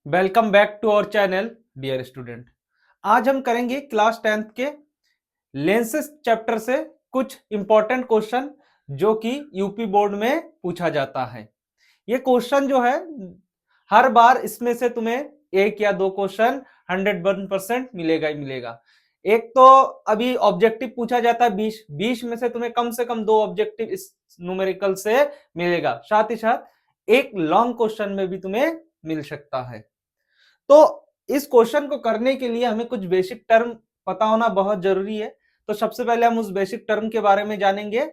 Welcome back to our channel dear student. आज हम करेंगे क्लास 10th के लेंसेस चैप्टर से कुछ इंपॉर्टेंट क्वेश्चन जो कि यूपी बोर्ड में पूछा जाता है। ये क्वेश्चन जो है हर बार इसमें से तुम्हें एक या दो क्वेश्चन 101% मिलेगा ही मिलेगा। एक तो अभी ऑब्जेक्टिव पूछा जाता है 20 में से कम दो ऑब्जेक्टिव इस न्यूमेरिकल से मिलेगा, साथ ही साथ एक लॉन्ग क्वेश्चन में भी तुम्हें मिल सकता है। तो इस क्वेश्चन को करने के लिए हमें कुछ बेसिक टर्म पता होना बहुत जरूरी है। तो सबसे पहले हम उस बेसिक टर्म के बारे में जानेंगे,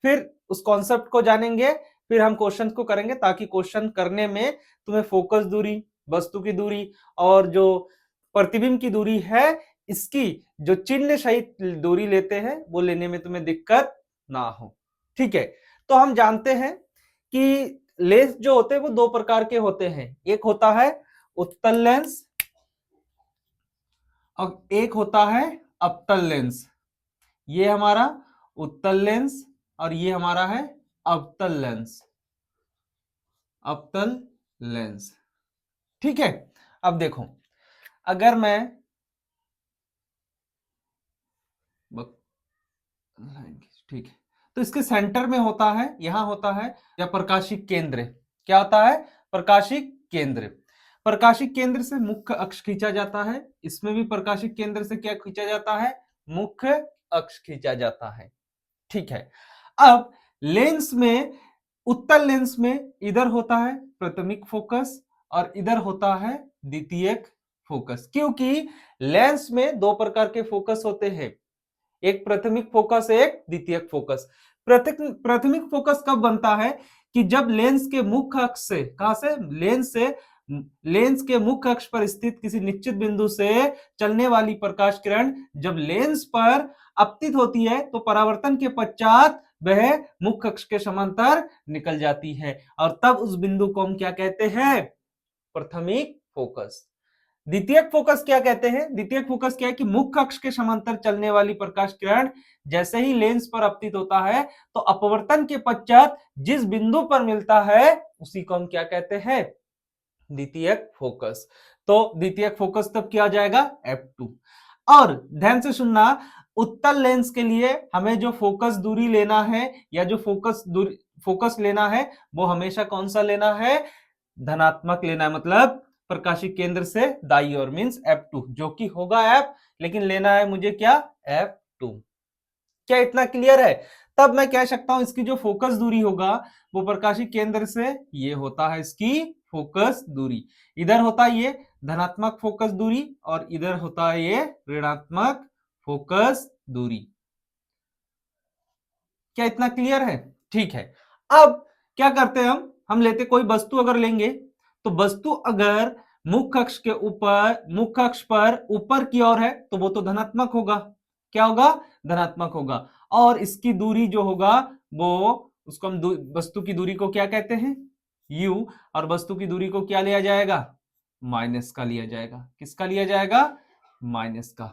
फिर उस कॉन्सेप्ट को जानेंगे, फिर हम क्वेश्चन को करेंगे ताकि क्वेश्चन करने में तुम्हें फोकस दूरी, वस्तु की दूरी और जो प्रतिबिंब की दूरी है इसकी जो चिन्ह सहित दूरी लेते हैं वो लेने में तुम्हें दिक्कत ना हो। ठीक है, तो हम जानते हैं कि लेंस जो होते हैं वो दो प्रकार के होते हैं। एक होता है उत्तल लेंस और एक होता है अवतल लेंस। ये हमारा उत्तल लेंस और ये हमारा है अवतल लेंस। अवतल लेंस, ठीक है। अब देखो, अगर मैं ठीक है, तो इसके सेंटर में होता है, यहां होता है या प्रकाशिक केंद्र। क्या होता है? प्रकाशिक केंद्र। प्रकाशिक केंद्र से मुख्य अक्ष खींचा जाता है। इसमें भी प्रकाशिक केंद्र से क्या खींचा जाता है? मुख्य अक्ष खींचा जाता है। ठीक है, अब लेंस में, उत्तल लेंस में इधर होता है प्राथमिक फोकस और इधर होता है द्वितीयक फोकस, क्योंकि लेंस में दो प्रकार के फोकस होते हैं, एक प्राथमिक फोकस, एक द्वितीयक फोकस। प्राथमिक फोकस कब बनता है? कि जब लेंस के मुख्य अक्ष से, कहां से? लेंस के मुख्य अक्ष पर स्थित किसी निश्चित बिंदु से चलने वाली प्रकाश किरण जब लेंस पर आपतित होती है तो परावर्तन के पश्चात वह मुख्य अक्ष के समांतर निकल जाती है और तब उस बिंदु को हम क्या कहते हैं? प्राथमिक फोकस। द्वितीयक फोकस क्या कहते हैं? द्वितीयक फोकस क्या है? कि मुख्य अक्ष के समांतर चलने वाली प्रकाश किरण जैसे ही लेंस पर आपतित होता है तो अपवर्तन के पश्चात जिस बिंदु पर मिलता है उसी को हम क्या कहते हैं? द्वितीयक फोकस। तो द्वितीयक फोकस तब किया जाएगा F2। और ध्यान से सुनना, उत्तल लेंस के लिए हमें जो फोकस दूरी लेना है या जो फोकस लेना है वो हमेशा कौन सा लेना है? धनात्मक लेना है, मतलब प्रकाशिक केंद्र से दाईं ओर, मींस F2, जो कि होगा F, लेकिन लेना है मुझे क्या? F2। क्या इतना क्लियर है? तब मैं कह सकता हूं इसकी जो फोकस दूरी होगा वो प्रकाशिक केंद्र से, ये होता है इसकी फोकस दूरी। इधर होता है ये धनात्मक फोकस दूरी और इधर होता है ये ऋणात्मक फोकस दूरी। क्या इतना क्लियर है? ठीक है, अब क्या करते हैं हम लेते, कोई वस्तु अगर लेंगे तो वस्तु अगर मुख्य अक्ष के ऊपर, मुख्य अक्ष पर ऊपर की ओर है तो वो तो धनात्मक होगा। क्या होगा? धनात्मक होगा। और इसकी दूरी जो होगा वो, उसको हम वस्तु की दूरी को क्या कहते हैं? u। और वस्तु की दूरी को क्या लिया जाएगा? माइनस का लिया जाएगा। किसका लिया जाएगा? माइनस का।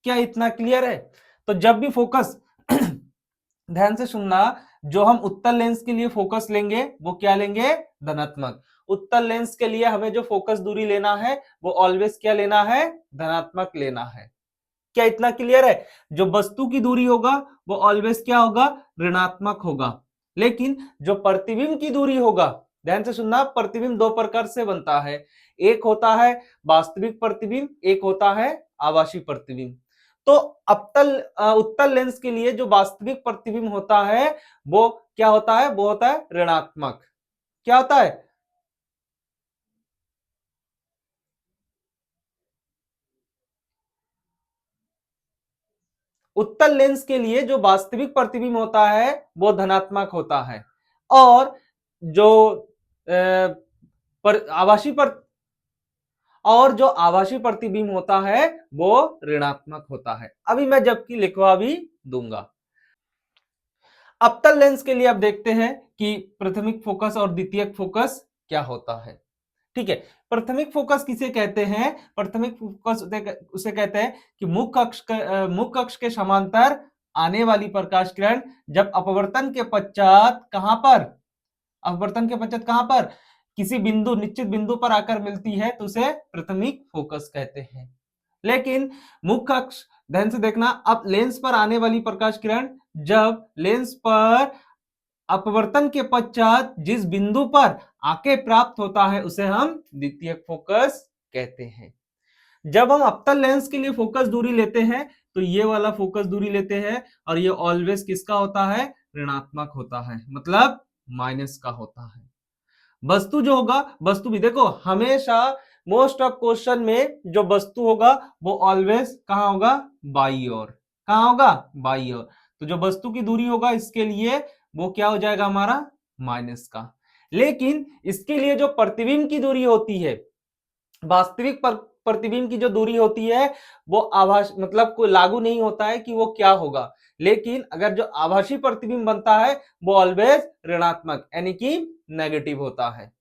क्या इतना क्लियर है? तो जब भी फोकस ध्यान से सुनना, जो हम उत्तल लेंस के लिए फोकस लेंगे वो क्या लेंगे? धनात्मक। उत्तल लेंस के लिए हमें जो फोकस दूरी लेना है वो ऑलवेज क्या लेना है? धनात्मक लेना है। क्या इतना क्लियर है? जो वस्तु की दूरी होगा वो ऑलवेज क्या होगा? ऋणात्मक होगा। लेकिन जो प्रतिबिंब की दूरी होगा, ध्यान से सुनना, प्रतिबिंब दो प्रकार से बनता है, एक होता है वास्तविक प्रतिबिंब, एक होता है आभासी प्रतिबिंब। तो उत्तल लेंस के लिए जो वास्तविक प्रतिबिंब होता है वो क्या होता है? वो होता है ऋणात्मक। क्या होता है? उत्तल लेंस के लिए जो वास्तविक प्रतिबिंब होता है वो धनात्मक होता है और जो आभासी पर, और जो आभासी प्रतिबिंब होता है वो ऋणात्मक होता है। अभी मैं जबकि लिखवा भी दूंगा। अवतल लेंस के लिए अब देखते हैं कि प्राथमिक फोकस और द्वितीयक फोकस क्या होता है। ठीक है, प्राथमिक फोकस किसे कहते हैं? प्राथमिक फोकस उसे कहते हैं कि मुख्य अक्ष के समांतर आने वाली प्रकाश किरण जब अपवर्तन के पश्चात, कहां पर? अपवर्तन के पश्चात कहां पर? किसी बिंदु निश्चित बिंदु पर आकर मिलती है तो उसे प्राथमिक फोकस कहते हैं। लेकिन मुख्य अक्ष ध्यान से देखना, अब लेंस पर आने वाली प्रकाश किरण जब लेंस पर अपवर्तन के पश्चात जिस बिंदु पर आके प्राप्त होता है उसे हम द्वितीयक फोकस कहते हैं। जब हम अवतल लेंस के लिए फोकस दूरी लेते हैं तो ये वाला फोकस दूरी लेते हैं और ये ऑलवेज किसका होता है, ऋणात्मक होता है, मतलब माइनस का होता है। वस्तु जो होगा, वस्तु भी देखो हमेशा मोस्ट ऑफ क्वेश्चन में जो वस्तु होगा वो ऑलवेज कहां होगा, बाई ओर। कहां होगा, बाई ओर। तो जो वस्तु की दूरी होगा इसके लिए वो क्या हो जाएगा हमारा, माइनस का। लेकिन इसके लिए जो प्रतिबिंब की दूरी होती है, वास्तविक प्रतिबिंब की जो दूरी होती है वो आभास मतलब कोई लागू नहीं होता है कि वो क्या होगा, लेकिन अगर जो आभासी प्रतिबिंब बनता है वो ऑलवेज ऋणात्मक यानी कि नेगेटिव होता है।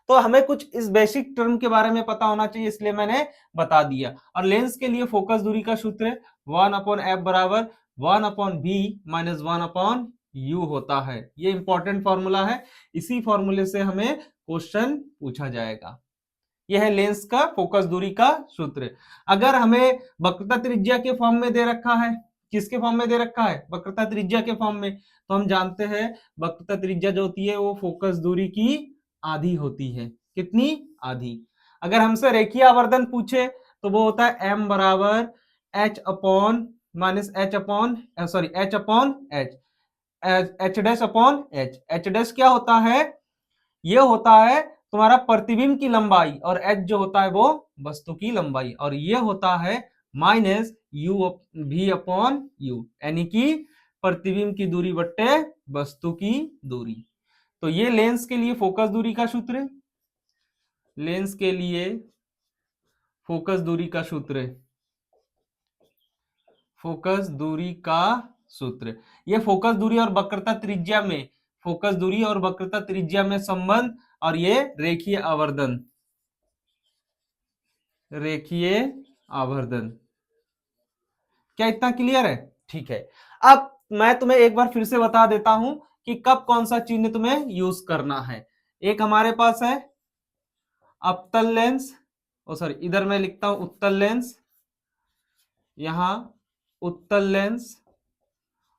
तो हमें कुछ इस बेसिक टर्म के बारे में पता होना चाहिए, इसलिए मैंने बता दिया। और लेंस के लिए फोकस दूरी का सूत्र है 1/f बराबर 1/v माइनस 1/u होता है। ये इंपॉर्टेंट फॉर्मूला है, इसी फॉर्मूले से हमें क्वेश्चन पूछा जाएगा। यह है लेंस का फोकस दूरी का सूत्र। अगर हमें वक्रता त्रिज्या के फॉर्म में दे रखा है, किसके फॉर्म में दे रखा है, वक्रता त्रिज्या के फॉर्म में, तो हम जानते हैं वक्रता त्रिज्या जो होती है वो फोकस दूरी की आधी होती है। कितनी, आधी। अगर हमसे रेखीय आवर्धन पूछे तो वो होता है m बराबर h upon minus h upon sorry h upon h, h dash upon h। h dash क्या होता है, ये होता है तुम्हारा प्रतिबिंब की लंबाई और h जो होता है वो वस्तु की लंबाई, और ये होता है minus u v upon u यानी कि प्रतिबिंब की दूरी बट्टे वस्तु की दूरी। तो ये लेंस के लिए फोकस दूरी का सूत्र है। लेंस के लिए फोकस दूरी का सूत्र है, फोकस दूरी का सूत्र। ये फोकस दूरी और वक्रता त्रिज्या में, फोकस दूरी और वक्रता त्रिज्या में संबंध, और ये रेखीय आवर्धन, रेखीय आवर्धन। क्या इतना क्लियर है, ठीक है। अब मैं तुम्हें एक बार फिर से बता देता हूं कि कब कौन सा चिन्ह तुम्हें यूज करना है। एक हमारे पास है अवतल लेंस, ओ सॉरी इधर मैं लिखता हूं उत्तल लेंस, यहां उत्तल लेंस,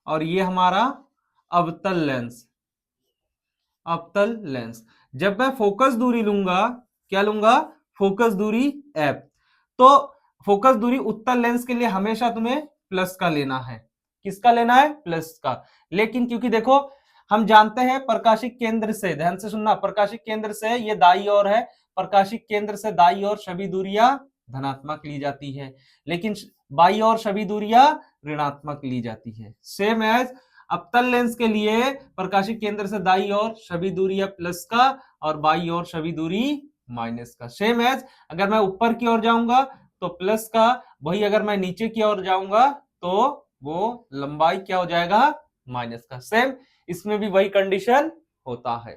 और ये हमारा अवतल लेंस, अवतल लेंस। जब मैं फोकस दूरी लूंगा, क्या लूंगा, फोकस दूरी f, तो फोकस दूरी उत्तल लेंस के लिए हमेशा तुम्हें प्लस का लेना है। किसका लेना है, प्लस का। लेकिन क्योंकि देखो हम जानते हैं प्रकाशिक केंद्र से, ध्यान से सुनना, प्रकाशिक केंद्र से ये दाई ओर है, प्रकाशिक केंद्र से दाई ओर सभी दूरियां धनात्मक ली जाती है, लेकिन बाई ओर सभी दूरियां ऋणात्मक ली जाती है। सेम एज अवतल लेंस के लिए प्रकाशिक केंद्र से दाई ओर सभी दूरियां प्लस का और बाई ओर सभी दूरी माइनस का। सेम एज अगर मैं ऊपर की ओर जाऊंगा तो प्लस का, वही अगर मैं नीचे की ओर जाऊंगा तो वो लंबाई क्या हो जाएगा, माइनस का। सेम इसमें भी वही कंडीशन होता है।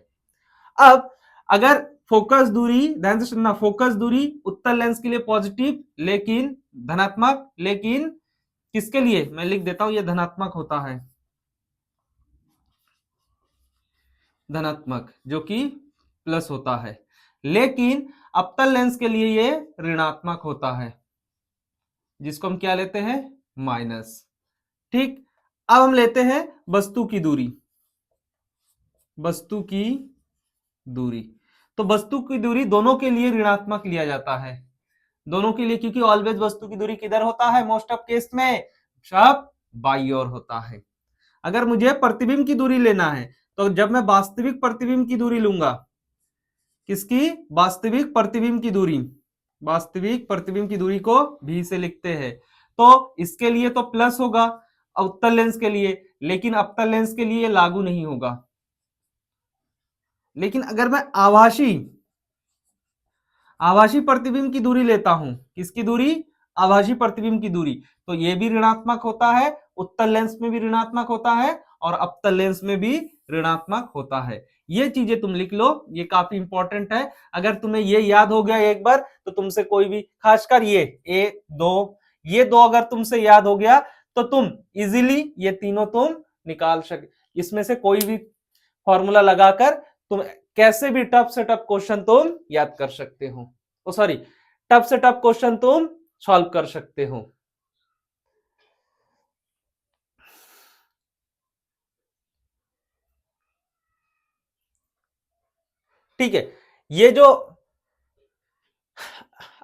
अब अगर फोकस दूरी, ध्यान से सुनना, फोकस दूरी उत्तल लेंस के लिए पॉजिटिव लेकिन धनात्मक, लेकिन किसके लिए, मैं लिख देता हूं ये धनात्मक होता है, धनात्मक जो कि प्लस होता है, लेकिन अवतल लेंस के लिए ये ऋणात्मक होता है जिसको हम क्या लेते हैं, माइनस। ठीक, अब हम लेते हैं वस्तु की दूरी, वस्तु की दूरी। तो वस्तु की दूरी दोनों के लिए ऋणात्मक लिया जाता है, दोनों के लिए, क्योंकि ऑलवेज वस्तु की दूरी किधर होता है, मोस्ट ऑफ केस में सब बाई ओर होता है। अगर मुझे प्रतिबिंब की दूरी लेना है तो जब मैं वास्तविक प्रतिबिंब की दूरी लूंगा, किसकी, वास्तविक प्रतिबिंब की दूरी, वास्तविक प्रतिबिंब की दूरी को भी से लिखते हैं, तो इसके लिए तो प्लस होगा उत्तल लेंस के लिए, लेकिन अवतल लेंस के लिए लागू नहीं होगा। लेकिन अगर मैं आभासी प्रतिबिंब की दूरी लेता हूं, किसकी दूरी, आभासी प्रतिबिंब की दूरी, तो ये भी ऋणात्मक होता है, उत्तल लेंस में भी ऋणात्मक होता है और अवतल लेंस में भी ऋणात्मक होता है। ये चीजें तुम लिख लो, ये काफी इंपॉर्टेंट है। अगर तुम्हें ये याद हो गया एक बार तो तुमसे कोई भी, खासकर ये दो अगर तुमसे याद हो गया तो तुम इजीली ये तीनों तुम निकाल सके, इसमें से कोई भी फॉर्मूला लगाकर तुम कैसे भी टफ से टफ क्वेश्चन तुम याद कर सकते हो, ओ सॉरी, टफ से टफ क्वेश्चन तुम सॉल्व कर सकते हो। ठीक है, ये जो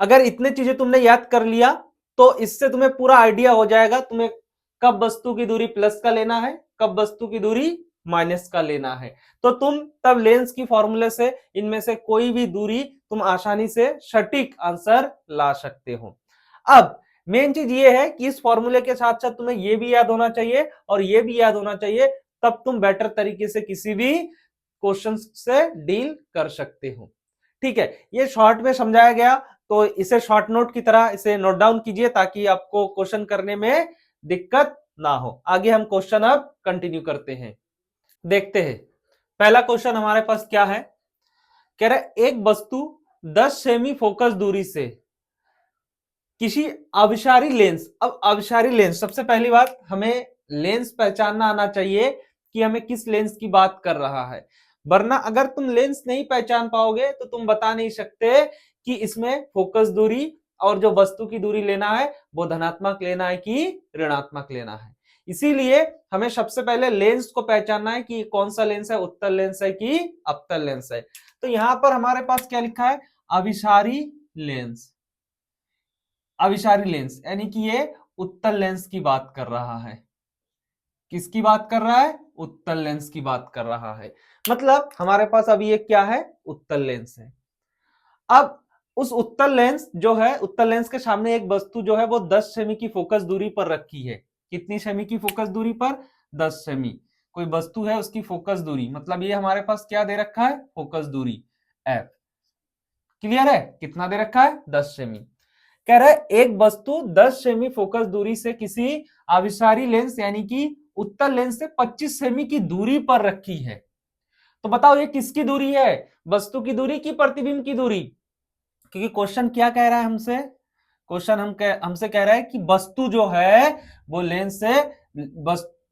अगर इतने चीजें तुमने याद कर लिया तो इससे तुम्हें पूरा आइडिया हो जाएगा तुम्हें कब वस्तु की दूरी प्लस का लेना है, कब वस्तु की दूरी माइनस का लेना है। तो तुम तब लेंस की फॉर्मूले से इनमें से कोई भी दूरी तुम आसानी से सटीक आंसर ला सकते हो। अब मेन चीज ये है कि इस फॉर्मूले के साथ साथ तुम्हें ये भी याद होना चाहिए और ये भी याद होना चाहिए, तब तुम बेटर तरीके से किसी भी क्वेश्चन से डील कर सकते हो। ठीक है, ये शॉर्ट में समझाया गया, तो इसे शॉर्ट नोट की तरह इसे नोट डाउन कीजिए ताकि आपको क्वेश्चन करने में दिक्कत ना हो। आगे हम क्वेश्चन अब कंटिन्यू करते हैं, देखते हैं। पहला क्वेश्चन हमारे पास क्या है, कह रहा एक वस्तु 10 सेमी फोकस दूरी से किसी अभिसारी लेंस, अब अभिसारी लेंस, सबसे पहली बात हमें लेंस पहचानना आना चाहिए कि हमें किस लेंस की बात कर रहा है, वरना अगर तुम लेंस नहीं पहचान पाओगे तो तुम बता नहीं सकते कि इसमें फोकस दूरी और जो वस्तु की दूरी लेना है वो धनात्मक लेना है कि ऋणात्मक लेना है। इसीलिए हमें सबसे पहले लेंस को पहचानना है कि कौन सा लेंस है, उत्तल लेंस है कि अवतल लेंस है। तो यहां पर हमारे पास क्या लिखा है, अभिसारी लेंस। अभिसारी लेंस यानी कि ये उत्तल लेंस की बात कर रहा है। किसकी बात कर रहा है, उत्तल लेंस की बात कर रहा है। मतलब हमारे पास अभी ये क्या है, उत्तल लेंस है। अब उस उत्तल लेंस जो है, उत्तल लेंस के सामने एक वस्तु जो है वो 10 सेमी की फोकस दूरी पर रखी है। कितनी सेमी की फोकस दूरी पर, 10 सेमी। कोई वस्तु है उसकी फोकस दूरी, मतलब ये हमारे पास क्या दे रखा है, फोकस दूरी f। क्लियर है, कितना दे रखा है, 10 सेमी। कह रहा है एक वस्तु 10 सेमी फोकस दूरी से किसी अभिसारी लेंस यानी कि उत्तल लेंस से 25 सेमी की दूरी पर रखी है। तो बताओ ये किसकी दूरी है, वस्तु की दूरी की प्रतिबिंब की दूरी। क्योंकि क्वेश्चन क्या कह रहा है हमसे, क्वेश्चन हमसे कह रहा है कि वस्तु जो है वो लेंस से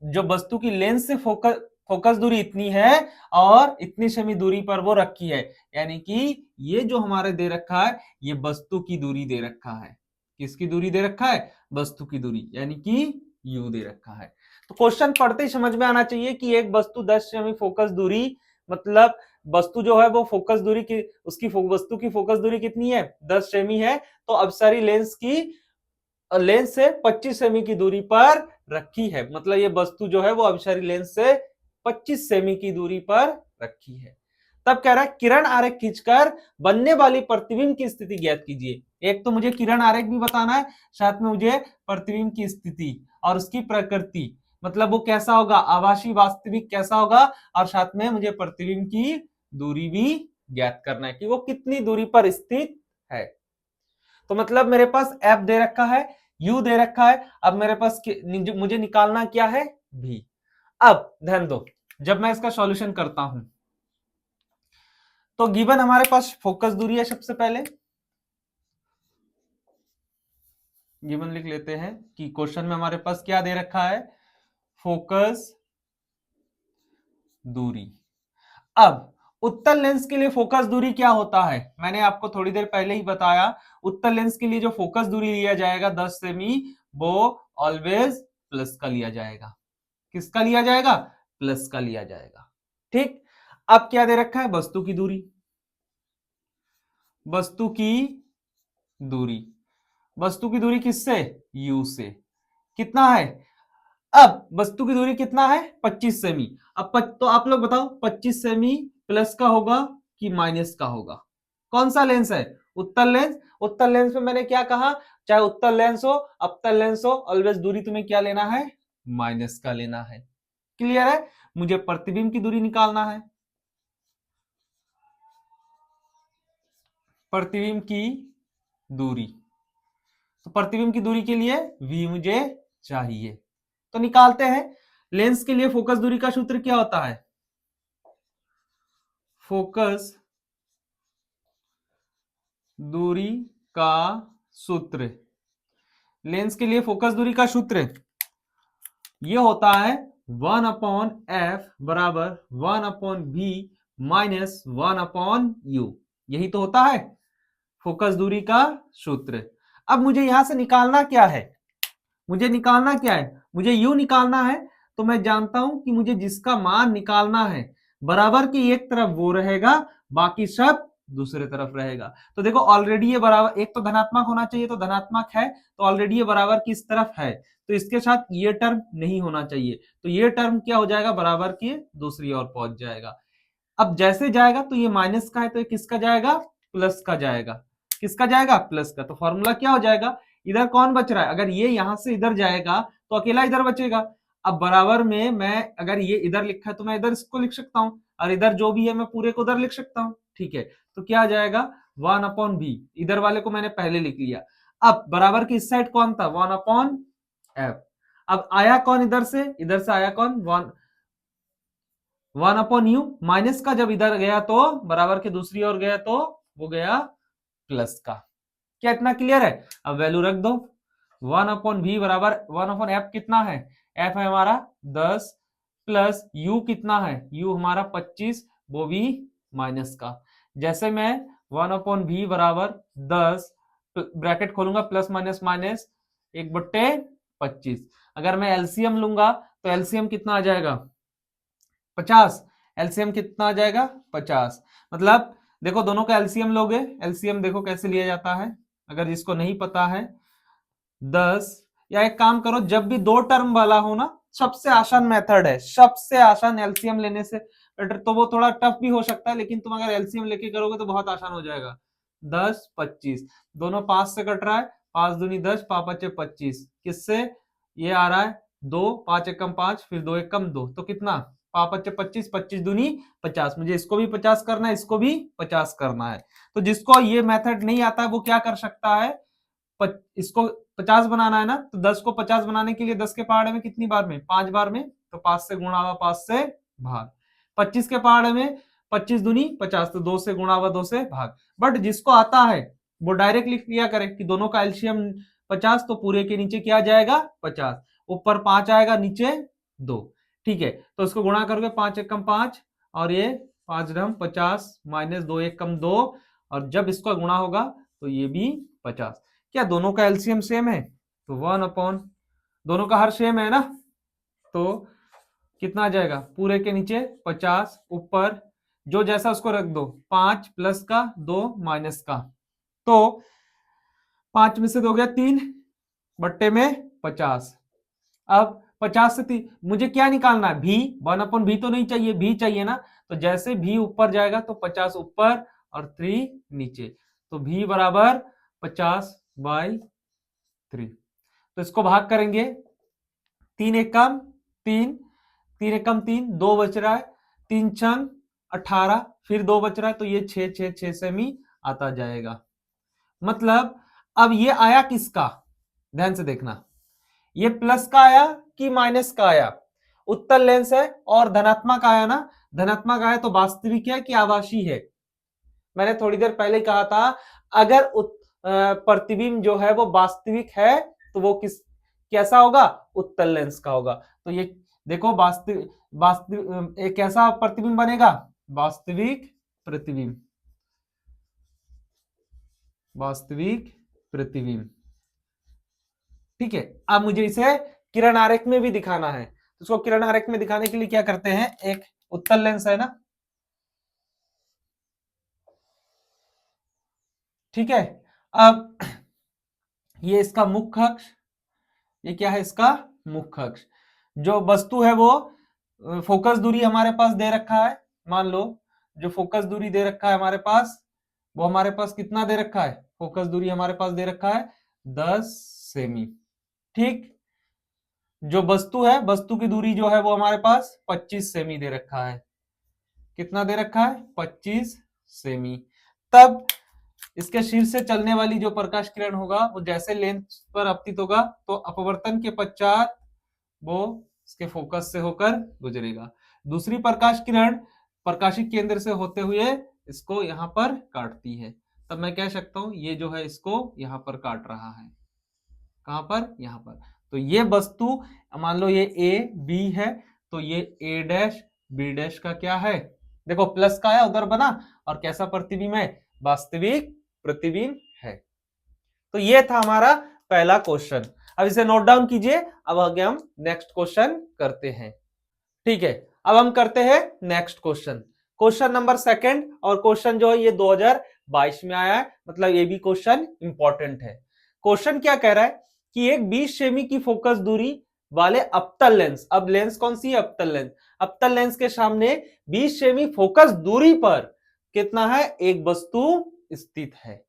जो वस्तु की लेंस से फोकस दूरी इतनी है और इतनी सेमी दूरी पर वो रखी है, यानी कि ये जो हमारे दे रखा है ये वस्तु की दूरी दे रखा है। किसकी दूरी दे रखा है, वस्तु की दूरी, यानी कि यू दे रखा है। तो क्वेश्चन पढ़ते ही समझ में आना चाहिए कि एक वस्तु 10 सेमी फोकस दूरी, मतलब वस्तु जो है वो फोकस दूरी की, उसकी वस्तु की फोकस दूरी कितनी है, 10 सेमी है। तो अभिसारी लेंस की लेंस से 25 सेमी की दूरी पर रखी है, मतलब ये वस्तु जो है वो अभिसारी लेंस से 25 सेमी की दूरी पर रखी है। तब कह रहा है किरण आरेख खींचकर बनने वाली प्रतिबिंब की स्थिति ज्ञात कीजिए। एक तो मुझे किरण आरेख भी बताना है, साथ में मुझे प्रतिबिंब की स्थिति और उसकी प्रकृति, मतलब वो कैसा होगा, आभासी वास्तविक कैसा होगा, और साथ में मुझे प्रतिबिंब की दूरी भी ज्ञात करना है कि वो कितनी दूरी पर स्थित है। तो मतलब मेरे पास f दे रखा है, u दे रखा है, अब मेरे पास मुझे निकालना क्या है, v। अब ध्यान दो, जब मैं इसका सॉल्यूशन करता हूं तो गिवन हमारे पास फोकस दूरी है, सबसे पहले गिवन लिख लेते हैं कि क्वेश्चन में हमारे पास क्या दे रखा है, फोकस दूरी। अब उत्तल लेंस के लिए फोकस दूरी क्या होता है, मैंने आपको थोड़ी देर पहले ही बताया। उत्तल लेंस के लिए जो फोकस दूरी लिया जाएगा 10 सेमी, वो ऑलवेज प्लस का लिया जाएगा। किसका लिया जाएगा, प्लस का लिया जाएगा। ठीक, अब क्या दे रखा है, वस्तु की दूरी। वस्तु की दूरी, वस्तु की दूरी किससे, u से। कितना है, अब वस्तु की दूरी कितना है, 25 सेमी। अब तो आप लोग बताओ 25 सेमी प्लस का होगा कि माइनस का होगा, कौन सा लेंस है, उत्तल लेंस। उत्तल लेंस में मैंने क्या कहा, चाहे उत्तल लेंस हो अवतल लेंस हो, ऑलवेज दूरी तुम्हें क्या लेना है, माइनस का लेना है। क्लियर है, मुझे प्रतिबिंब की दूरी निकालना है, प्रतिबिंब की दूरी। तो प्रतिबिंब की दूरी के लिए v मुझे चाहिए, तो निकालते हैं। लेंस के लिए फोकस दूरी का सूत्र क्या होता है, फोकस दूरी का सूत्र, लेंस के लिए फोकस दूरी का सूत्र ये होता है 1/f बराबर 1/v माइनस 1/u। यही तो होता है फोकस दूरी का सूत्र। अब मुझे यहां से निकालना क्या है, मुझे निकालना क्या है, मुझे u निकालना है। तो मैं जानता हूं कि मुझे जिसका मान निकालना है बराबर की एक तरफ वो रहेगा, बाकी सब दूसरे तरफ रहेगा। तो देखो ऑलरेडी ये बराबर, एक तो धनात्मक होना चाहिए तो धनात्मक है, तो ऑलरेडी ये बराबर किस तरफ है, तो इसके साथ ये टर्म नहीं होना चाहिए, तो ये टर्म क्या हो जाएगा, बराबर की दूसरी ओर पहुंच जाएगा। अब जैसे जाएगा तो ये माइनस का है तो ये किसका जाएगा, प्लस का जाएगा। किसका जाएगा, प्लस का। तो फॉर्मूला क्या हो जाएगा, इधर कौन बच रहा है, अगर ये यहां से इधर जाएगा तो अकेला इधर बचेगा। अब बराबर में मैं अगर ये इधर लिखा है तो मैं इधर इसको लिख सकता हूं, और इधर जो भी है मैं पूरे को उधर लिख सकता हूं। ठीक है, तो क्या आ जाएगा 1/v, इधर वाले को मैंने पहले लिख लिया। अब बराबर की इस साइड कौन था, 1/f। अब आया कौन इधर से आया कौन, 1/u। माइनस का जब इधर गया तो बराबर के दूसरी ओर गया तो वो गया प्लस का। क्या इतना क्लियर है, अब वैल्यू रख दो। 1/v बराबर 1/f कितना है, f है हमारा 10, प्लस u कितना है, u हमारा 25, वो भी माइनस का। जैसे मैं 1/v बराबर 10 ब्रैकेट खोलूंगा, प्लस माइनस माइनस 1/25। अगर मैं एलसीएम लूंगा तो एलसीएम कितना आ जाएगा, 50। एलसीएम कितना आ जाएगा, 50। मतलब देखो दोनों का एलसीएम लोगे, एलसीएम देखो कैसे लिया जाता है, अगर जिसको नहीं पता है 10, या एक काम करो, जब भी दो टर्म वाला हो ना, सबसे आसान मेथड है, सबसे आसान एलसीएम लेने से बेटर, तो वो थोड़ा टफ भी हो सकता है, लेकिन तुम अगर एलसीएम लेके करोगे तो बहुत आसान हो जाएगा। 10 25 दोनों 5 से कट रहा है, 5 दूनी 10, 5 पचे 25, किससे ये आ रहा है 2, 5 एकम 5, फिर 2 एकम 2, तो कितना 5 पचे 25, 25 दूनी 50। मुझे इसको भी 50 करना है, इसको भी 50 करना है। तो जिसको ये मेथड नहीं आता है वो क्या कर सकता है, इसको 50 बनाना है ना, तो 10 को 50 बनाने के लिए 10 के पहाड़े में कितनी बार में, 5 बार में, तो 5 से गुणा हुआ 5 से भाग। 25 के पहाड़े में 25 दूनी 50, तो 2 से गुणा हुआ 2 से भाग। बट जिसको आता है वो डायरेक्ट लिख लिया करे कि दोनों का एलसीएम 50, तो पूरे के नीचे क्या जाएगा 50, ऊपर 5 आएगा, नीचे 2। ठीक है, तो इसको गुणा करोगे 5 एकम 5, और ये 5 ढम 50 माइनस 2 एकम 2, और जब इसका गुणा होगा तो ये भी 50। क्या दोनों का एलसीएम सेम है, तो 1 दोनों का हर सेम है ना, तो कितना आ जाएगा, पूरे के नीचे 50, ऊपर जो जैसा उसको रख दो, 5 प्लस का 2 माइनस का, तो 5 में से 2 गया 3 बट्टे में 50। अब 50 से 3 मुझे क्या निकालना है, भी 1/v तो नहीं चाहिए, भी चाहिए ना, तो जैसे भी ऊपर जाएगा तो 50 ऊपर और 3 नीचे, तो v बराबर 50/3। तो इसको भाग करेंगे, 3 एकम 3, 3 एकम 3, 2 बच रहा है, 3 छंग 18, फिर 2 बच रहा है, तो ये 6 6 6 सेमी आता जाएगा। मतलब अब ये आया किसका, ध्यान से देखना, ये प्लस का आया कि माइनस का आया, उत्तल लेंस है और धनात्मक आया ना, धनात्मक आया तो वास्तविक है कि आभासी है। मैंने थोड़ी देर पहले कहा था अगर प्रतिबिंब जो है वो वास्तविक है तो वो कैसा होगा, उत्तल लेंस का होगा। तो ये देखो वास्तविक वास्तविक एक कैसा प्रतिबिंब बनेगा, वास्तविक प्रतिबिंब, वास्तविक प्रतिबिंब। ठीक है, अब मुझे इसे किरण आरेख में भी दिखाना है, तो इसको किरण आरेख में दिखाने के लिए क्या करते हैं, एक उत्तल लेंस है ना, ठीक है। अब ये इसका मुख्य अक्ष, ये क्या है इसका मुख्य अक्ष, जो वस्तु है वो फोकस दूरी हमारे पास दे रखा है, मान लो जो फोकस दूरी दे रखा है हमारे पास, वो हमारे पास कितना दे रखा है, फोकस दूरी हमारे पास दे रखा है 10 सेमी। ठीक, जो वस्तु है, वस्तु की दूरी जो है वो हमारे पास 25 सेमी दे रखा है, कितना दे रखा है 25 सेमी। तब इसके शीर्ष से चलने वाली जो प्रकाश किरण होगा वो जैसे लेंस पर आपतित होगा तो अपवर्तन के पश्चात वो इसके फोकस से होकर गुजरेगा। दूसरी प्रकाश किरण प्रकाशिक केंद्र से होते हुए इसको यहाँ पर काटती है, तब मैं कह सकता हूं ये जो है इसको यहाँ पर काट रहा है, कहां पर, यहाँ पर। तो ये वस्तु मान लो ये ए बी है, तो ये ए डैश बी डैश का क्या है देखो प्लस का आया उधर बना, और कैसा प्रतिबिंब है, वास्तविक प्रतिबिंब है। तो ये था हमारा पहला क्वेश्चन। अब इसे नोट डाउन कीजिए। अब आगे हम नेक्स्ट क्वेश्चन करते हैं। ठीक है, अब हम करते हैं next question, question number second. और क्वेश्चन जो है ये 2022 में आया है, मतलब ये भी क्वेश्चन इंपॉर्टेंट है। क्वेश्चन क्या कह रहा है कि एक 20 सेमी की फोकस दूरी वाले अवतल लेंस, अब लेंस कौन सी है, अवतल लेंस, अवतल लेंस के सामने 20 सेमी फोकस दूरी पर कितना है, एक वस्तु स्थित है।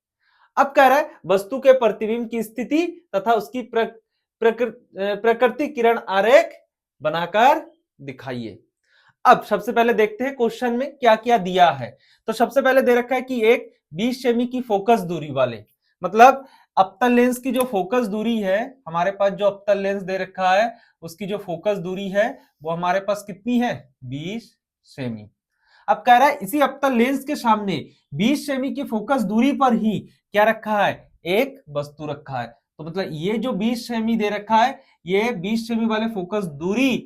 अब कह रहा है वस्तु के प्रतिबिंब की स्थिति तथा उसकी प्रकृति किरण आरेख बनाकर दिखाइए। अब सबसे पहले देखते हैं क्वेश्चन में क्या क्या दिया है। तो सबसे पहले दे रखा है कि एक 20 सेमी की फोकस दूरी वाले, मतलब अवतल लेंस की जो फोकस दूरी है, हमारे पास जो अवतल लेंस दे रखा है उसकी जो फोकस दूरी है वो हमारे पास कितनी है, 20 सेमी। अब कह रहा है इसी अवतल लेंस के सामने 20 सेमी की फोकस दूरी पर ही क्या रखा है, एक वस्तु रखा है। तो मतलब ये जो 20 सेमी दे रखा है, ये 20 सेमी वाले फोकस दूरी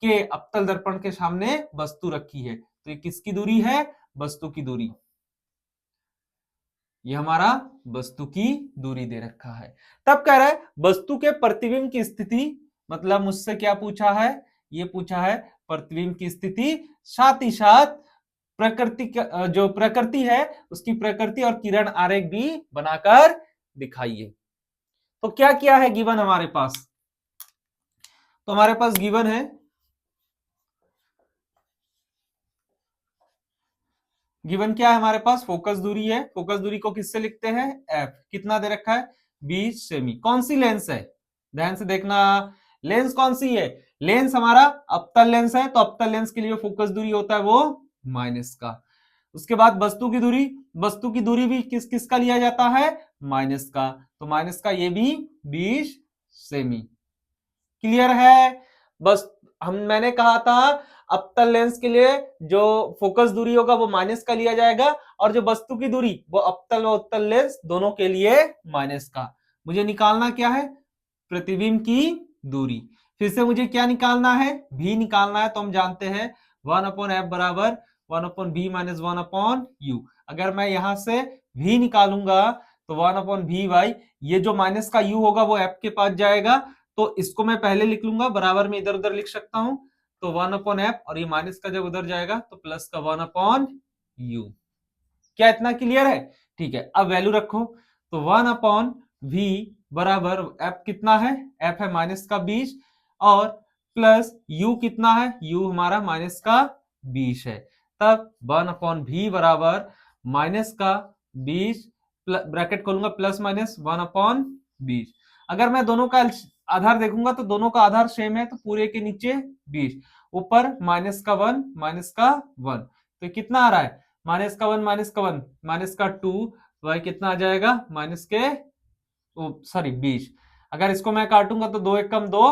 के अवतल दर्पण के सामने वस्तु रखी है। तो ये किसकी दूरी है, वस्तु की दूरी, ये हमारा वस्तु की दूरी दे रखा है। तब कह रहा है वस्तु के प्रतिबिंब की स्थिति, मतलब मुझसे क्या पूछा है, ये पूछा है प्रतिबिंब की स्थिति, साथ ही साथ प्रकृति जो प्रकृति है उसकी प्रकृति और किरण आरेख भी बनाकर दिखाइए। तो क्या क्या है गिवन हमारे पास, तो हमारे पास गिवन है, गिवन क्या है हमारे पास, फोकस दूरी है। फोकस दूरी को किससे लिखते हैं, एफ, कितना दे रखा है, 20 सेमी। कौन सी लेंस है, ध्यान से देखना, लेंस कौन सी है, लेंस हमारा अवतल लेंस है, तो अवतल लेंस के लिए फोकस दूरी होता है वो माइनस का। उसके बाद वस्तु की दूरी, वस्तु की दूरी भी किस किस का लिया जाता है, माइनस का, तो माइनस का ये भी 20 सेमी। क्लियर है। बस मैंने कहा था अवतल लेंस के लिए जो फोकस दूरी होगा वो माइनस का लिया जाएगा, और जो वस्तु की दूरी वो अवतल और उत्तल लेंस दोनों के लिए माइनस का। मुझे निकालना क्या है, प्रतिबिंब की दूरी। फिर से मुझे क्या निकालना है, भी निकालना है। तो हम जानते हैं 1/f बराबर 1/v माइनस 1/u। अगर मैं यहां से भी निकालूंगा तो 1/v, ये जो माइनस का u होगा वो f के पास जाएगा, तो इसको मैं पहले लिख लूंगा, बराबर में इधर उधर लिख सकता हूं। तो 1/f, और ये माइनस का जब उधर जाएगा तो प्लस का 1/u। क्या इतना क्लियर है, ठीक है। अब वैल्यू रखो, तो 1/v बराबर f कितना है, f है माइनस का 20, और प्लस u कितना है, u हमारा माइनस का 20 है। तब 1/v बराबर माइनस का 20, ब्रैकेट खोलूंगा, प्लस माइनस 1/20। अगर मैं दोनों का आधार देखूंगा तो दोनों का आधार सेम है, तो पूरे के नीचे 20, ऊपर माइनस का 1 माइनस का 1, तो कितना आ रहा है, माइनस का 1 माइनस का 1 माइनस का 2, तो कितना आ जाएगा, माइनस के सॉरी 20। अगर इसको मैं काटूंगा तो 2 1 2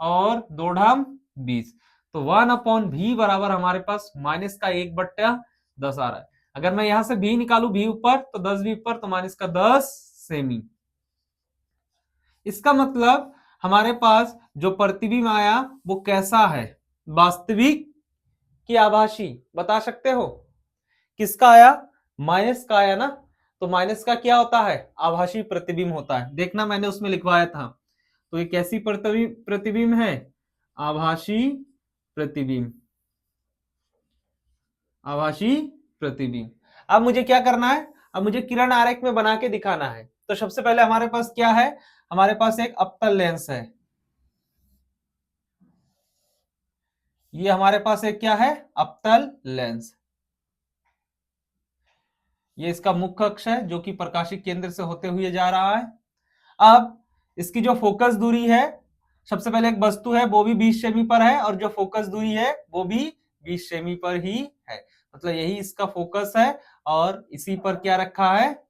और 2 ढाम 20, तो 1/v बराबर हमारे पास माइनस का 1/10 आ रहा है। अगर मैं यहां से भी निकालू, भी ऊपर तो 10 भी ऊपर, तो माइनस का 10 सेमी। इसका मतलब हमारे पास जो प्रतिबिंब आया वो कैसा है, वास्तविक कि आभासी, बता सकते हो, किसका आया, माइनस का आया ना, तो माइनस का क्या होता है, आभासी प्रतिबिंब होता है। देखना मैंने उसमें लिखवाया था, तो ये कैसी प्रतिबिंब है, आभासी प्रतिबिंब, आभासी प्रतिबिंब। अब मुझे क्या करना है, अब मुझे किरण आरेख में बना के दिखाना है। तो सबसे पहले हमारे पास क्या है, हमारे पास एक अवतल लेंस है, ये हमारे पास एक क्या है, अवतल लेंस, ये इसका मुख्य अक्ष है जो कि प्रकाशिक केंद्र से होते हुए जा रहा है। अब इसकी जो फोकस दूरी है, सबसे पहले एक वस्तु है वो भी 20 सेमी पर है, और जो फोकस दूरी है वो भी 20 सेमी पर ही है, मतलब यही इसका फोकस है। और इसी पर क्या रखा है,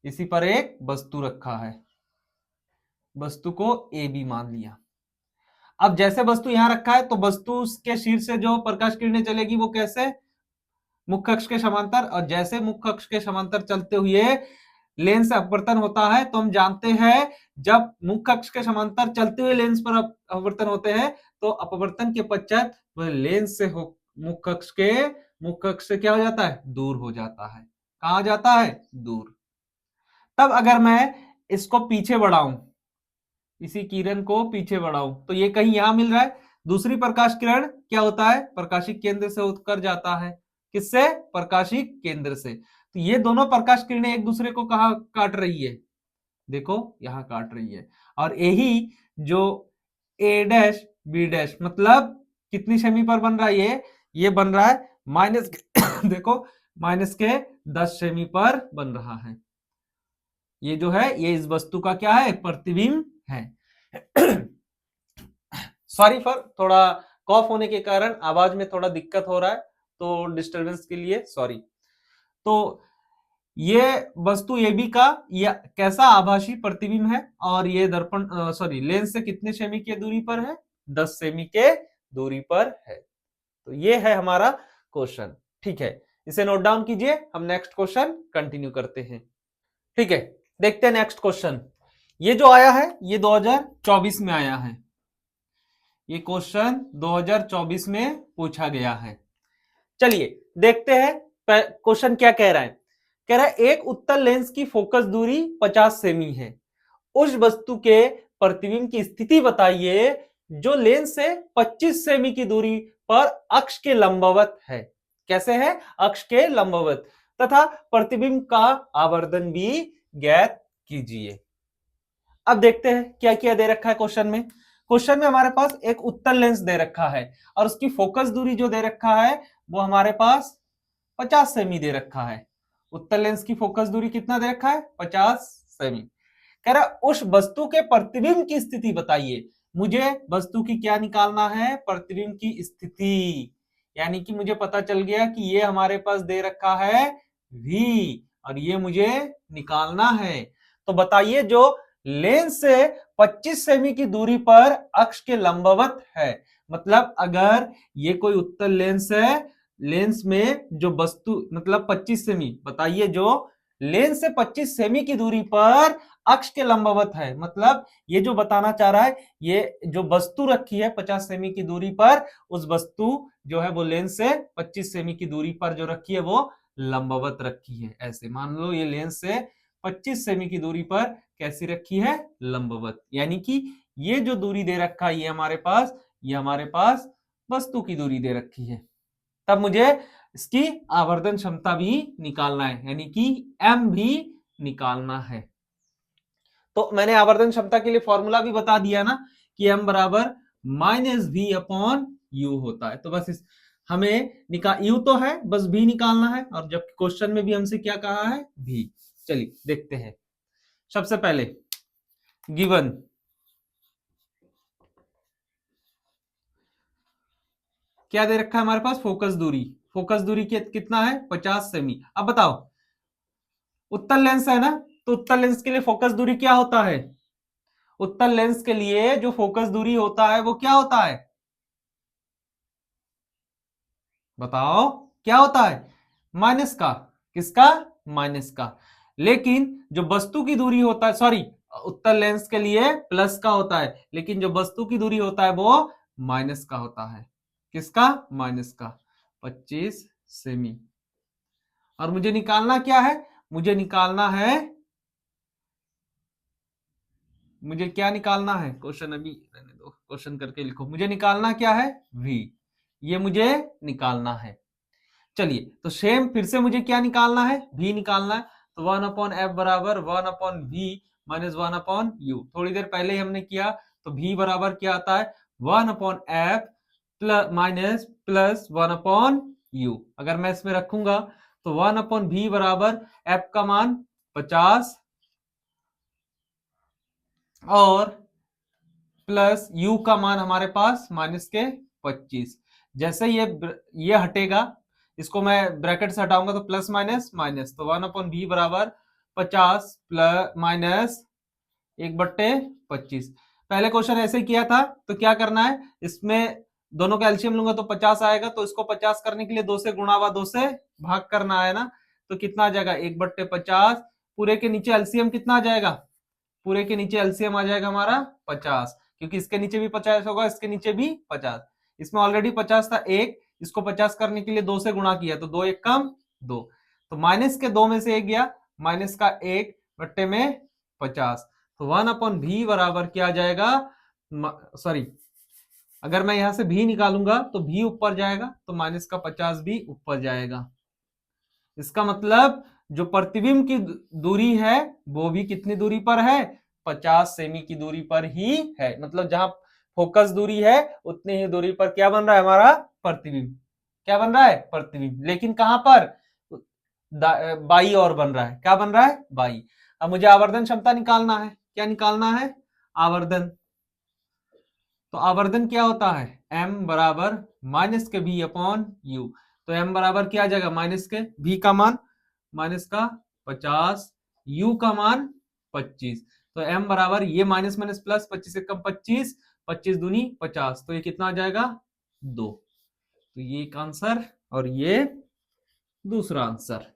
इसी पर एक वस्तु रखा है, वस्तु को ए बी मान लिया। अब जैसे वस्तु यहां रखा है तो वस्तु के शीर्ष से जो प्रकाश किरणें चलेगी वो कैसे, मुख्य अक्ष के समांतर, और जैसे मुख्य अक्ष के समांतर चलते हुए लेंस से अपवर्तन होता है, तो हम जानते हैं जब मुख्य अक्ष के समांतर चलते हुए लेंस पर अपवर्तन होते हैं तो अपवर्तन के पश्चात वह लेंस से मुख्य अक्ष के मुख्य अक्ष से क्या हो जाता है, दूर हो जाता है। कहां जाता है, दूर। तब अगर मैं इसको पीछे बढ़ाऊं, इसी किरण को पीछे बढ़ाऊं, तो ये कहीं यहां मिल रहा है। दूसरी प्रकाश किरण क्या होता है, प्रकाशिक केंद्र से होकर जाता है। किससे, प्रकाशिक केंद्र से। तो ये दोनों प्रकाश किरणें एक दूसरे को कहां काट रही है, देखो यहां काट रही है। और यही जो ए डैश बी डैश मतलब कितनी सेमी पर बन रहा है, ये बन रहा है माइनस देखो माइनस के 10 सेमी पर बन रहा है। ये जो है ये इस वस्तु का क्या है, प्रतिबिंब है। सॉरी फॉर थोड़ा कॉफ होने के कारण आवाज में थोड़ा दिक्कत हो रहा है, तो डिस्टरबेंस के लिए सॉरी। तो ये वस्तु AB का ये कैसा आभासी प्रतिबिंब है, और ये दर्पण सॉरी लेंस से कितने सेमी की दूरी पर है, 10 सेमी के दूरी पर है। तो ये है हमारा क्वेश्चन। ठीक है, इसे नोट डाउन कीजिए, हम नेक्स्ट क्वेश्चन कंटिन्यू करते हैं। ठीक है, देखते हैं नेक्स्ट क्वेश्चन। ये जो आया है ये 2024 में आया है, ये क्वेश्चन 2024 में पूछा गया है। चलिए देखते हैं क्वेश्चन क्या कह रहा है। कह रहा है एक उत्तल लेंस की फोकस दूरी 50 सेमी है, उस वस्तु के प्रतिबिंब की स्थिति बताइए जो लेंस से 25 सेमी की दूरी पर अक्ष के लंबवत है। कैसे है, अक्ष के लंबवत, तथा प्रतिबिंब का आवर्धन भी ज्ञात कीजिए। अब देखते हैं क्या क्या दे रखा है क्वेश्चन में। क्वेश्चन में हमारे पास एक उत्तल लेंस दे रखा है और उसकी फोकस दूरी जो दे रखा है वो हमारे पास 50 सेमी दे रखा है। उत्तल लेंस की फोकस दूरी कितना दे रखा है, 50 सेमी। कह रहा उस वस्तु के प्रतिबिंब की स्थिति बताइए। मुझे वस्तु की क्या निकालना है, प्रतिबिंब की स्थिति। यानी कि मुझे पता चल गया कि ये हमारे पास दे रखा है V और ये मुझे निकालना है। तो बताइए जो लेंस से 25 सेमी की दूरी पर अक्ष के लंबवत है, मतलब अगर ये कोई उत्तल लेंस है, लेंस में जो वस्तु मतलब 25 सेमी, बताइए जो लेंस से 25 सेमी की दूरी पर अक्ष के लंबवत है, मतलब ये जो बताना चाह रहा है ये जो वस्तु रखी है 50 सेमी की दूरी पर, उस वस्तु जो है वो लेंस से 25 सेमी की दूरी पर जो रखी है वो लंबवत रखी है। ऐसे मान लो ये लेंस से 25 सेमी की दूरी पर कैसी रखी है, लंबवत। यानी कि ये जो दूरी दे रखा है ये हमारे पास वस्तु की दूरी दे रखी है। तब मुझे इसकी आवर्धन क्षमता भी निकालना है, यानी कि M भी निकालना है। तो मैंने आवर्धन क्षमता के लिए फॉर्मूला भी बता दिया ना कि M बराबर -V/U होता है। तो बस हमें U तो है, बस V निकालना है, और जबकि क्वेश्चन में भी हमसे क्या कहा है, V। चलिए देखते हैं। सबसे पहले गिवन क्या दे रखा है हमारे पास, फोकस दूरी कितना है, 50 सेमी। अब बताओ उत्तल लेंस है ना, तो उत्तल लेंस के लिए फोकस दूरी क्या होता है, उत्तल लेंस के लिए जो फोकस दूरी होता है वो क्या होता है, बताओ क्या होता है, माइनस का। किसका, माइनस का। लेकिन जो वस्तु की दूरी होता है, सॉरी उत्तल लेंस के लिए प्लस का होता है, लेकिन जो वस्तु की दूरी होता है वो माइनस का होता है। किसका, माइनस का, 25 सेमी। और मुझे निकालना क्या है, मुझे क्या निकालना है, क्वेश्चन अभी रहने दो, क्वेश्चन करके लिखो। मुझे निकालना क्या है, V। ये मुझे निकालना है। चलिए तो सेम फिर से मुझे क्या निकालना है, V निकालना है। तो 1/f बराबर 1/v माइनस 1/u। थोड़ी देर पहले ही हमने किया, तो V बराबर क्या आता है, 1/f माइनस प्लस 1/u। अगर मैं इसमें रखूंगा तो 1/v बराबर f का मान 50 और प्लस u का मान हमारे पास माइनस के 25। जैसे ये हटेगा, इसको मैं ब्रैकेट से हटाऊंगा तो प्लस माइनस माइनस, तो 1/v बराबर 50 प्लस माइनस 1/25। पहले क्वेश्चन ऐसे किया था, तो क्या करना है, इसमें दोनों का एलसीएम लूंगा तो 50 आएगा, तो इसको 50 करने के लिए 2 से गुणा व 2 से भाग करना है ना। तो कितना आ जाएगा, 1/50। पूरे के नीचे एलसीएम कितना आ जाएगा, पूरे के नीचे एलसीएम आ जाएगा हमारा 50, क्योंकि इसके नीचे भी 50 होगा, इसके नीचे भी 50। इसमें ऑलरेडी 50 था, एक इसको 50 करने के लिए 2 से गुणा किया तो 2 एक कम 2, तो माइनस के 2 में से एक गया, माइनस का 1 बट्टे में 50, तो 1/v बराबर क्या आ जाएगा, सॉरी अगर मैं यहां से भी निकालूंगा तो भी ऊपर जाएगा, तो माइनस का 50 भी ऊपर जाएगा। इसका मतलब जो प्रतिबिंब की दूरी है वो भी कितनी दूरी पर है, 50 सेमी की दूरी पर ही है। मतलब जहां फोकस दूरी है उतनी ही दूरी पर क्या बन रहा है हमारा प्रतिबिंब, क्या बन रहा है प्रतिबिंब, लेकिन कहां पर, बाई और बन रहा है, क्या बन रहा है बाई। अब मुझे आवर्धन क्षमता निकालना है, क्या निकालना है, आवर्धन। तो आवर्धन क्या होता है, m बराबर माइनस के v अपॉन u, तो m बराबर क्या आ जाएगा, माइनस के v का मान माइनस का 50, u का मान 25, तो m बराबर ये माइनस माइनस प्लस 25 से कम 25, 25 दूनी 50, तो ये कितना आ जाएगा 2, तो ये एक आंसर और ये दूसरा आंसर।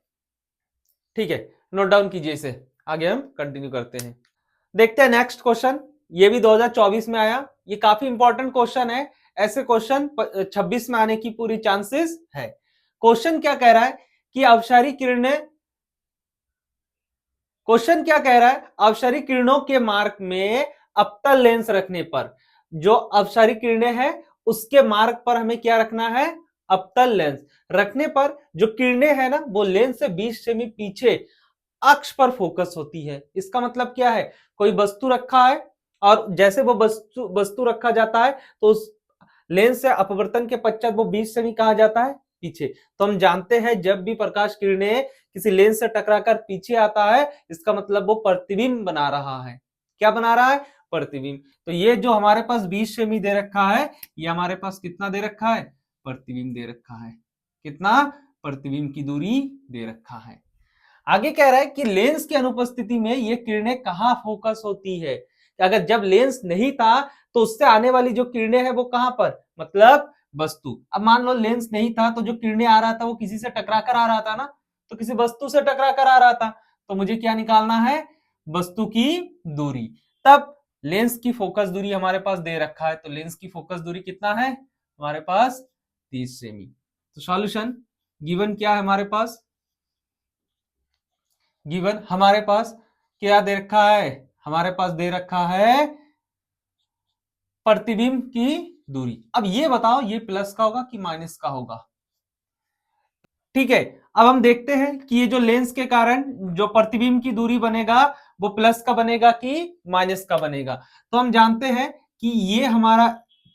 ठीक है, नोट डाउन कीजिए इसे, आगे हम कंटिन्यू करते हैं। देखते हैं नेक्स्ट क्वेश्चन, ये भी 2024 में आया, ये काफी इंपॉर्टेंट क्वेश्चन है, ऐसे क्वेश्चन 26 में आने की पूरी चांसेस है। क्वेश्चन क्या कह रहा है कि अवसारी किरणें, क्वेश्चन क्या कह रहा है, अवसारी किरणों के मार्ग में अवतल लेंस रखने पर, जो अवसारी किरणें हैं उसके मार्ग पर हमें क्या रखना है, अवतल लेंस रखने पर जो किरणें हैं ना वो लेंस से 20 सेमी पीछे अक्ष पर फोकस होती है। इसका मतलब क्या है, कोई वस्तु रखा है और जैसे वो वस्तु रखा जाता है तो उस लेंस से अपवर्तन के पश्चात वो 20 सेमी कहा जाता है पीछे। तो हम जानते हैं जब भी प्रकाश किरणें किसी लेंस से टकराकर पीछे आता है इसका मतलब वो प्रतिबिंब बना रहा है, क्या बना रहा है, प्रतिबिंब। तो ये जो हमारे पास 20 सेमी दे रखा है, ये हमारे पास कितना दे रखा है, प्रतिबिंब दे रखा है, कितना, प्रतिबिंब की दूरी दे रखा है। आगे कह रहा है कि लेंस की अनुपस्थिति में ये किरणें कहां फोकस होती है, अगर जब लेंस नहीं था तो उससे आने वाली जो किरणें हैं वो कहां पर, मतलब वस्तु। अब मान लो लेंस नहीं था तो जो किरणें आ रहा था वो किसी से टकरा कर आ रहा था ना, तो किसी वस्तु से टकरा कर आ रहा था, तो मुझे क्या निकालना है, वस्तु की दूरी। तब लेंस की फोकस दूरी हमारे पास दे रखा है, तो लेंस की फोकस दूरी कितना है हमारे पास, 30 सेमी। तो सॉल्यूशन गिवन क्या है हमारे पास, गिवन हमारे पास क्या दे रखा है, हमारे पास दे रखा है प्रतिबिंब की दूरी। अब ये बताओ ये प्लस का होगा कि माइनस का होगा। ठीक है, अब हम देखते हैं कि ये जो लेंस के कारण जो प्रतिबिंब की दूरी बनेगा वो प्लस का बनेगा कि माइनस का बनेगा। तो हम जानते हैं कि ये हमारा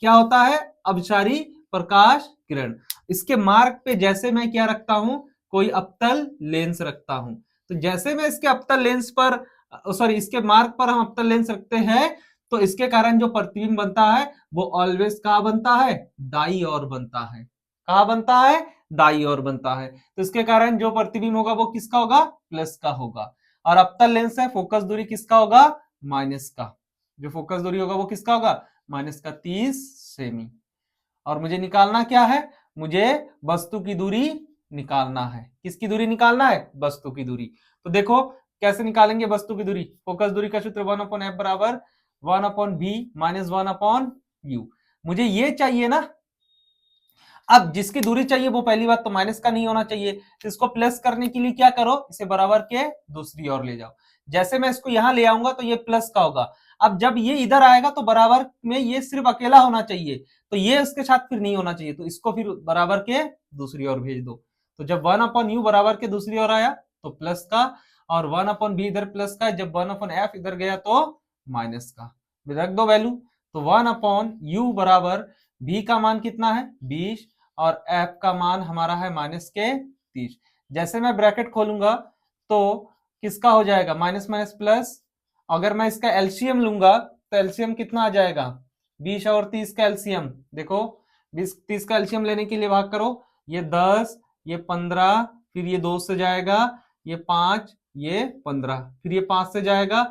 क्या होता है, अपसारी प्रकाश किरण, इसके मार्ग पे जैसे मैं क्या रखता हूं, कोई अवतल लेंस रखता हूं, तो जैसे मैं इसके अवतल लेंस पर, सॉरी इसके मार्ग पर हम अवतल लेंस रखते हैं तो इसके कारण जो प्रतिबिंब बनता है वो ऑलवेज कहां बनता है, दाई ओर बनता है, कहां बनता है, दाई ओर बनता है। तो इसके कारण जो प्रतिबिंब होगा वो किसका होगा, प्लस का होगा। और अवतल लेंस है, फोकस दूरी किसका होगा, माइनस का, जो फोकस दूरी होगा वो किसका होगा, माइनस का 30 सेमी। और मुझे निकालना क्या है, मुझे वस्तु की दूरी निकालना है, किसकी दूरी निकालना है, वस्तु की दूरी। तो देखो कैसे निकालेंगे वस्तु की दूरी, फोकस दूरी का सूत्र 1/f बराबर 1/v माइनस 1/u। मुझे ये चाहिए ना, अब जिसकी दूरी चाहिए वो पहली बात तो माइनस का नहीं होना चाहिए, तो इसको प्लस करने के लिए क्या करो, इसे बराबर के दूसरी ओर ले जाओ। जैसे मैं इसको यहां ले आऊंगा तो ये प्लस का होगा, अब जब ये इधर आएगा तो बराबर में ये सिर्फ अकेला होना चाहिए, तो ये इसके साथ फिर नहीं होना चाहिए, तो इसको फिर बराबर के दूसरी ओर भेज दो। तो जब 1/u बराबर के दूसरी ओर आया तो प्लस का, और 1/v इधर प्लस का, जब 1/f इधर गया तो माइनस का, रख दो वैल्यू। तो 1/u बराबर v का मान कितना है 20 और f का मान हमारा है माइनस के 30। जैसे मैं ब्रैकेट खोलूंगा तो किसका हो जाएगा, माइनस माइनस प्लस, अगर मैं इसका एलसीएम लूंगा तो एलसीएम कितना आ जाएगा, 20 और 30 का एलसीएम, देखो 20 30 का एलसीएम लेने के लिए भाग करो, ये 10 ये 15, फिर ये 2 से जाएगा, ये 5 ये 15, फिर ये 5 से जाएगा,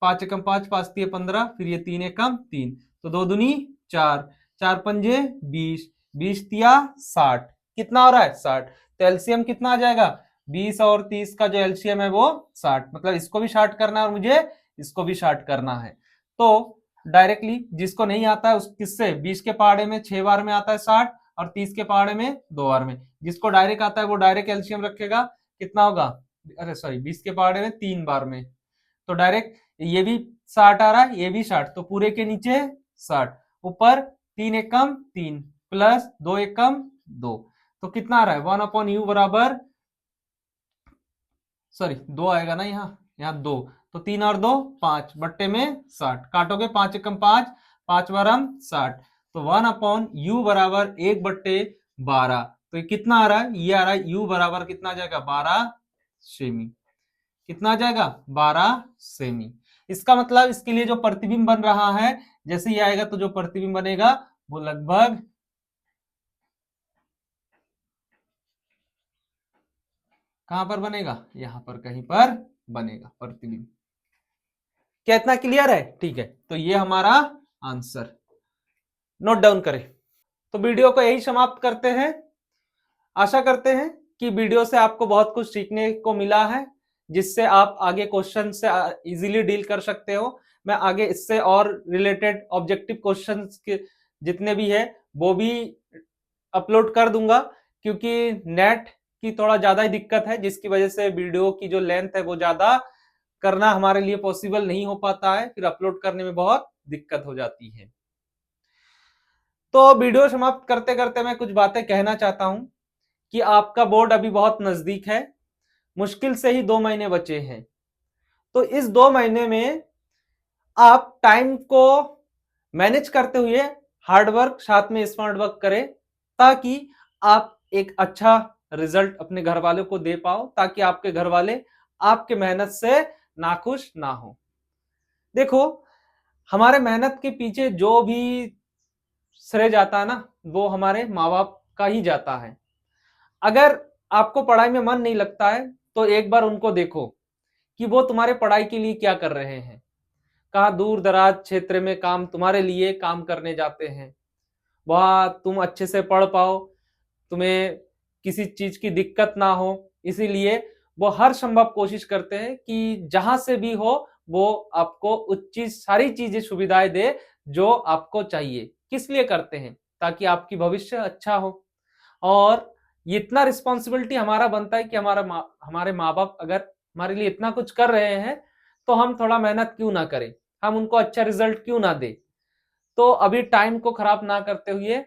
5 एकम 5 5 3 15, फिर ये 3 एकम 3, तो 2 दूनी 4, 4 पंजे 20, 20 तिया 60, कितना हो रहा है 60, तो एलसीएम कितना आ जाएगा, 20 और 30 का जो एलसीएम है वो 60, मतलब इसको भी शार्ट करना है और मुझे इसको भी शार्ट करना है। तो डायरेक्टली जिसको नहीं आता है उस किससे, 20 के पहाड़े में 6 बार में आता है 60, और 30 के पहाड़े में 2 बार में। जिसको डायरेक्ट आता है वो डायरेक्ट एलसीएम रखेगा, कितना होगा, अरे सॉरी 20 के पहाड़े में 3 बार में, तो डायरेक्ट ये भी 60 आ रहा है, ये भी 60, तो पूरे के नीचे 60, ऊपर 3 एकम 3 प्लस 2 एकम 2, तो कितना आ रहा है 1/u बराबर, सॉरी 2 आएगा ना, यहाँ 2, तो 3 और 2 5 बट्टे में 60, काटोगे 5 एकम 5, 5 बारम 60, तो 1/u बराबर 1/12, तो ये कितना आ रहा है, ये आ रहा है u बराबर कितना आ जाएगा 12 सेमी, कितना आ जाएगा 12 सेमी। इसका मतलब इसके लिए जो प्रतिबिंब बन रहा है, जैसे ये आएगा तो जो प्रतिबिंब बनेगा वो लगभग कहां पर बनेगा, यहां पर कहीं पर बनेगा प्रतिबिंब। क्या इतना क्लियर है? ठीक है, तो ये हमारा आंसर नोट डाउन करें। तो वीडियो को यही समाप्त करते हैं। आशा करते हैं कि वीडियो से आपको बहुत कुछ सीखने को मिला है, जिससे आप आगे क्वेश्चन से इजीली डील कर सकते हो। मैं आगे इससे और रिलेटेड ऑब्जेक्टिव क्वेश्चंस के जितने भी है वो भी अपलोड कर दूंगा, क्योंकि नेट की थोड़ा ज्यादा ही दिक्कत है, जिसकी वजह से वीडियो की जो लेंथ है वो ज्यादा करना हमारे लिए पॉसिबल नहीं हो पाता है, फिर अपलोड करने में बहुत दिक्कत हो जाती है। तो वीडियो समाप्त करते करते मैं कुछ बातें कहना चाहता हूं कि आपका बोर्ड अभी बहुत नजदीक है, मुश्किल से ही 2 महीने बचे हैं। तो इस 2 महीने में आप टाइम को मैनेज करते हुए हार्डवर्क साथ में स्मार्ट वर्क करें, ताकि आप एक अच्छा रिजल्ट अपने घर वालों को दे पाओ, ताकि आपके घर वाले आपके मेहनत से नाखुश ना हो। देखो, हमारे मेहनत के पीछे जो भी श्रेय जाता है ना, वो हमारे माँ बाप का ही जाता है। अगर आपको पढ़ाई में मन नहीं लगता है तो एक बार उनको देखो कि वो तुम्हारे पढ़ाई के लिए क्या कर रहे हैं, कहाँ दूर दराज क्षेत्र में काम तुम्हारे लिए काम करने जाते हैं, वहां तुम अच्छे से पढ़ पाओ, तुम्हें किसी चीज की दिक्कत ना हो, इसीलिए वो हर संभव कोशिश करते हैं कि जहां से भी हो वो आपको उच्च सारी चीजें सुविधाएं दे जो आपको चाहिए। किस लिए करते हैं? ताकि आपकी भविष्य अच्छा हो। और ये इतना रिस्पॉन्सिबिलिटी हमारा बनता है कि हमारे माँ बाप अगर हमारे लिए इतना कुछ कर रहे हैं तो हम थोड़ा मेहनत क्यों ना करें, हम उनको अच्छा रिजल्ट क्यों ना दे। तो अभी टाइम को खराब ना करते हुए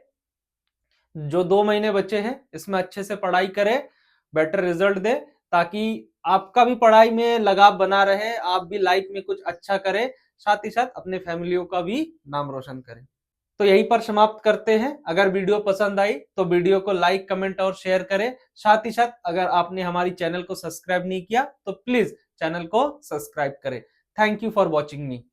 जो 2 महीने बचे हैं इसमें अच्छे से पढ़ाई करें, बेटर रिजल्ट दे, ताकि आपका भी पढ़ाई में लगाव बना रहे, आप भी लाइफ में कुछ अच्छा करें, साथ ही साथ अपने फैमिलियों का भी नाम रोशन करें। तो यहीं पर समाप्त करते हैं। अगर वीडियो पसंद आई तो वीडियो को लाइक, कमेंट और शेयर करें। साथ ही साथ अगर आपने हमारी चैनल को सब्सक्राइब नहीं किया तो प्लीज चैनल को सब्सक्राइब करें। Thank you for watching me.